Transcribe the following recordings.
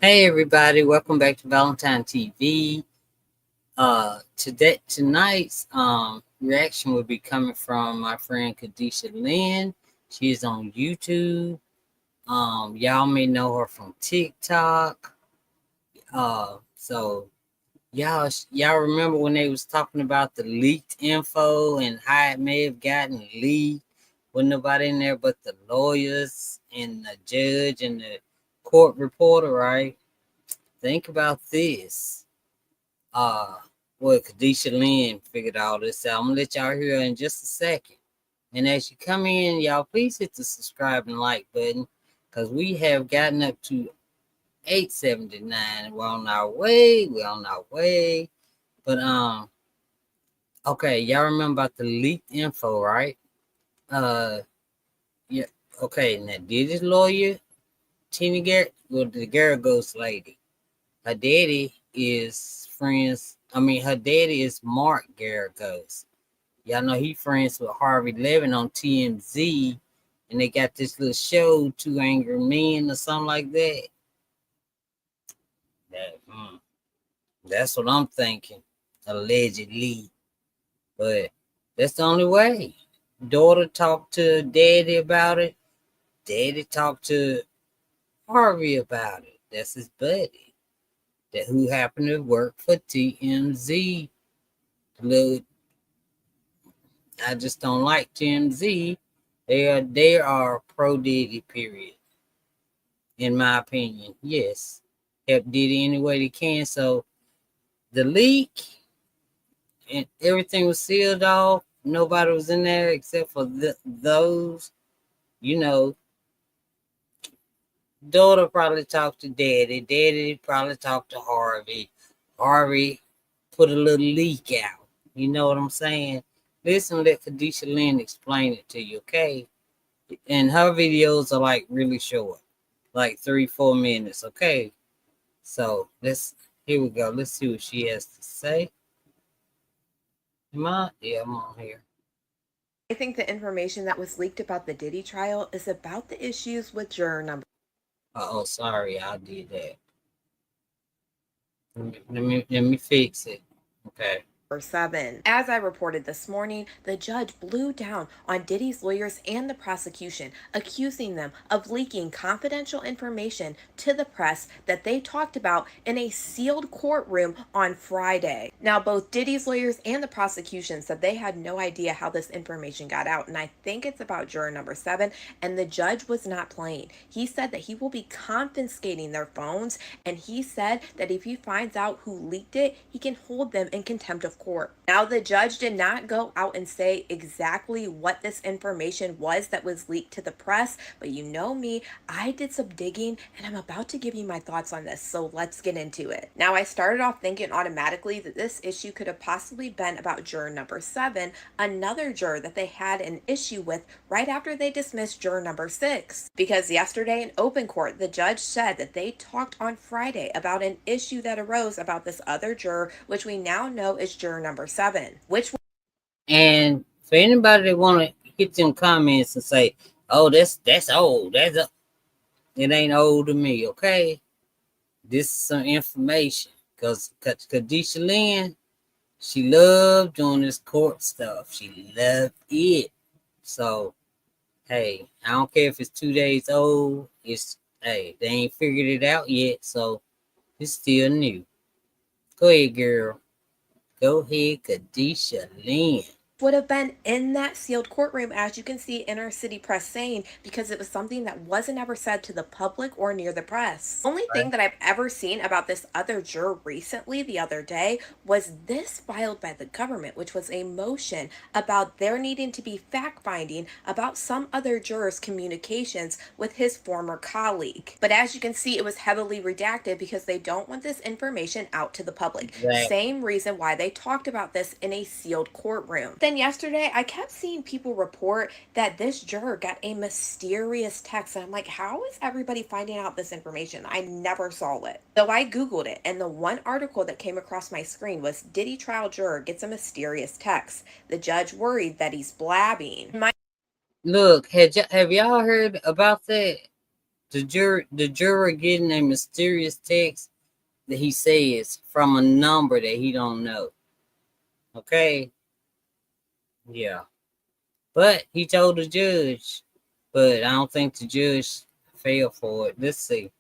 Hey everybody, welcome back to Valentine TV. Tonight's reaction will be coming from my friend KADISHALYNN. She is on YouTube. Y'all may know her from TikTok. So y'all remember when they was talking about the leaked info and how it may have gotten leaked with nobody in there but the lawyers and the judge and the court reporter, right? Think about this. Uh, well, KADISHALYNN figured all this out. I'm gonna let y'all hear in just a second. And as you come in, y'all please hit the subscribe and like button because we have gotten up to 879. We're on our way. We're on our way. But okay, y'all remember about the leaked info, right? Uh, yeah. Okay, now Diddy's lawyer, Tenny Garrett, well, the girl ghost lady. Her daddy is friends. I mean, her daddy is Mark Garagos. Y'all know he friends with Harvey Levin on TMZ, and they got this little show, Two Angry Men or something like that. That that's what I'm thinking, allegedly. But that's the only way. Daughter talked to daddy about it. Daddy talked to Harvey about it. That's his buddy. That who happened to work for TMZ. Little I just don't like TMZ. They are pro Diddy, period. In my opinion. Yes. Help Diddy any way they can. So the leak and everything was sealed off. Nobody was in there except for those, you know. Daughter probably talked to daddy. Daddy probably talked to Harvey. Harvey put a little leak out. You know what I'm saying? Listen, let KADISHALYNN explain it to you, okay? And her videos are like really short, like 3-4 minutes. Okay, so let's here we go. Let's see what she has to say. Am I? Yeah, I'm on here. I think the information that was leaked about the Diddy trial is about the issues with juror number Oh, sorry, I did that. Let me fix it. Okay. 7. As I reported this morning, the judge blew down on Diddy's lawyers and the prosecution, accusing them of leaking confidential information to the press that they talked about in a sealed courtroom on Friday. Now, both Diddy's lawyers and the prosecution said they had no idea how this information got out, and I think it's about juror number 7, and the judge was not playing. He said that he will be confiscating their phones, and he said that if he finds out who leaked it, he can hold them in contempt of court. Now, the judge did not go out and say exactly what this information was that was leaked to the press, but you know me, I did some digging and I'm about to give you my thoughts on this, so let's get into it. Now, I started off thinking automatically that this issue could have possibly been about juror number 7, another juror that they had an issue with right after they dismissed juror number 6. Because yesterday in open court, the judge said that they talked on Friday about an issue that arose about this other juror, which we now know is juror number 7, which And for anybody that want to hit them comments and say, "Oh, that's old. It ain't old to me." Okay, this is some information because KADISHALYNN, she loved doing this court stuff. She loved it. So, hey, I don't care if it's 2 days old. It's hey, they ain't figured it out yet, so it's still new. Go ahead, girl. Go ahead, KADISHALYNN. would have been in that sealed courtroom, as you can see inner city press saying, because it was something that wasn't ever said to the public or near the press. The only thing Right? that I've ever seen about this other juror recently, the other day, was this filed by the government, which was a motion about there needing to be fact finding about some other juror's communications with his former colleague. But as you can see, it was heavily redacted because they don't want this information out to the public. Exactly. Same reason why they talked about this in a sealed courtroom. Then yesterday, I kept seeing people report that this juror got a mysterious text. And I'm like, how is everybody finding out this information? I never saw it. So I Googled it, and the one article that came across my screen was Diddy trial juror gets a mysterious text. The judge worried that he's blabbing. Look, have y'all heard about that? the juror getting a mysterious text that he says from a number that he don't know. Okay, yeah, but he told the judge, but I don't think the judge fell for it. Let's see.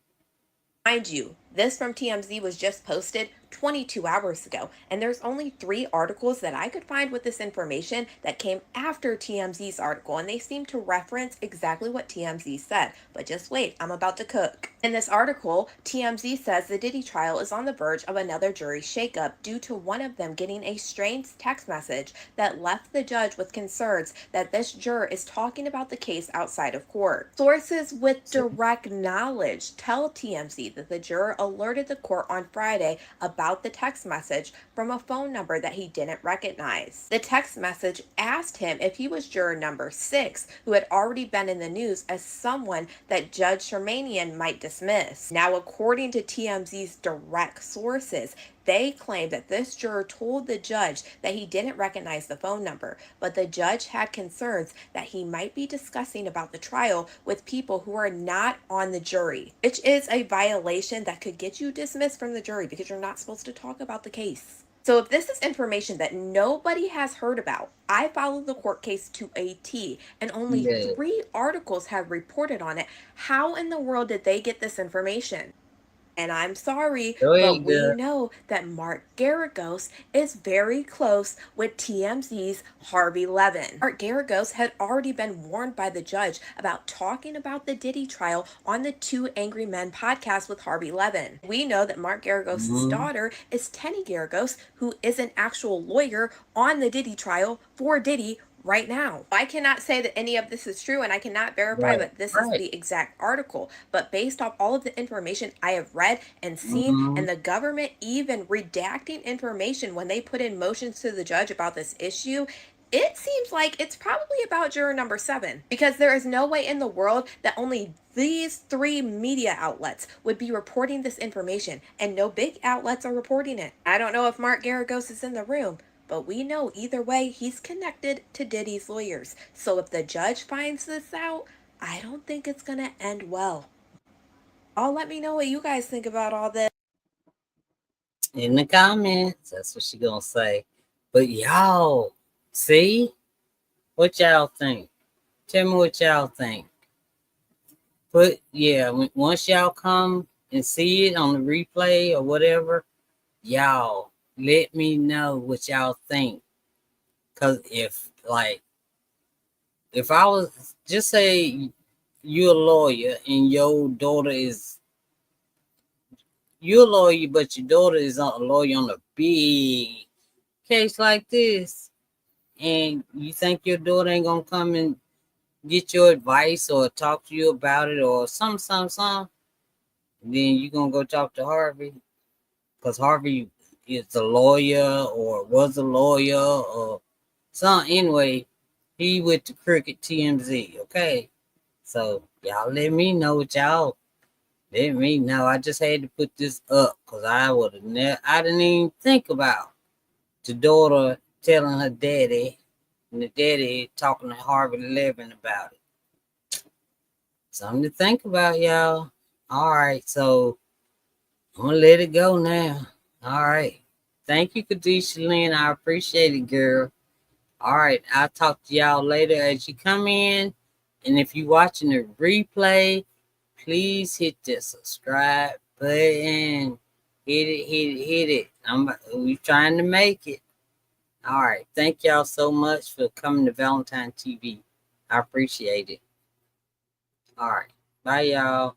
Mind you, this from TMZ was just posted 22 hours ago, and there's only 3 articles that I could find with this information that came after TMZ's article, and they seem to reference exactly what TMZ said. But just wait, I'm about to cook. In this article, TMZ says the Diddy trial is on the verge of another jury shakeup due to one of them getting a strange text message that left the judge with concerns that this juror is talking about the case outside of court. Sources with direct knowledge tell TMZ that the juror alerted the court on Friday about the text message from a phone number that he didn't recognize. The text message asked him if he was juror number 6, who had already been in the news as someone that Judge Shermanian might dismiss. Now, according to TMZ's direct sources, they claim that this juror told the judge that he didn't recognize the phone number, but the judge had concerns that he might be discussing about the trial with people who are not on the jury, which is a violation that could get you dismissed from the jury because you're not supposed to talk about the case. So if this is information that nobody has heard about, I followed the court case to a T, and only Yeah, 3 articles have reported on it. How in the world did they get this information? And I'm sorry, go but ahead, we girl. know that Mark Garagos is very close with TMZ's Harvey Levin. Mark Garagos had already been warned by the judge about talking about the Diddy trial on the Two Angry Men podcast with Harvey Levin. We know that Mark Garagos' Mm-hmm. daughter is Tenny Garagos, who is an actual lawyer on the Diddy trial for Diddy right now. I cannot say that any of this is true, and I cannot verify Right, that this is right. the exact article, but based off all of the information I have read and seen, Mm-hmm. and the government even redacting information when they put in motions to the judge about this issue, it seems like it's probably about juror number 7, because there is no way in the world that only these 3 media outlets would be reporting this information, and no big outlets are reporting it. I don't know if Mark Garagos is in the room, but we know either way he's connected to Diddy's lawyers. So if the judge finds this out, I don't think it's going to end well. I'll let me know what you guys think about all this. In the comments, that's what she gonna say. But y'all, see what y'all think? Tell me what y'all think. But yeah, once y'all come and see it on the replay or whatever, y'all let me know what y'all think. Cause if I was just say you're a lawyer and your daughter is you're a lawyer, but your daughter is a lawyer on a big case like this, and you think your daughter ain't gonna come and get your advice or talk to you about it or some, then you gonna go talk to Harvey because Harvey is a lawyer or was a lawyer or some. Anyway, he with the Cricket TMZ. Okay, so y'all let me know what y'all. Let me know. I just had to put this up because I would have never. I didn't even think about the daughter telling her daddy and the daddy talking to Harvey Levin about it. Something to think about, y'all. All right, so I'm gonna let it go now. All right. Thank you, KADISHALYNN. I appreciate it, girl. All right, I'll talk to y'all later as you come in. And if you're watching the replay, please hit the subscribe button. Hit it, hit it, hit it. We trying to make it. All right. Thank y'all so much for coming to Valentine TV. I appreciate it. All right. Bye, y'all.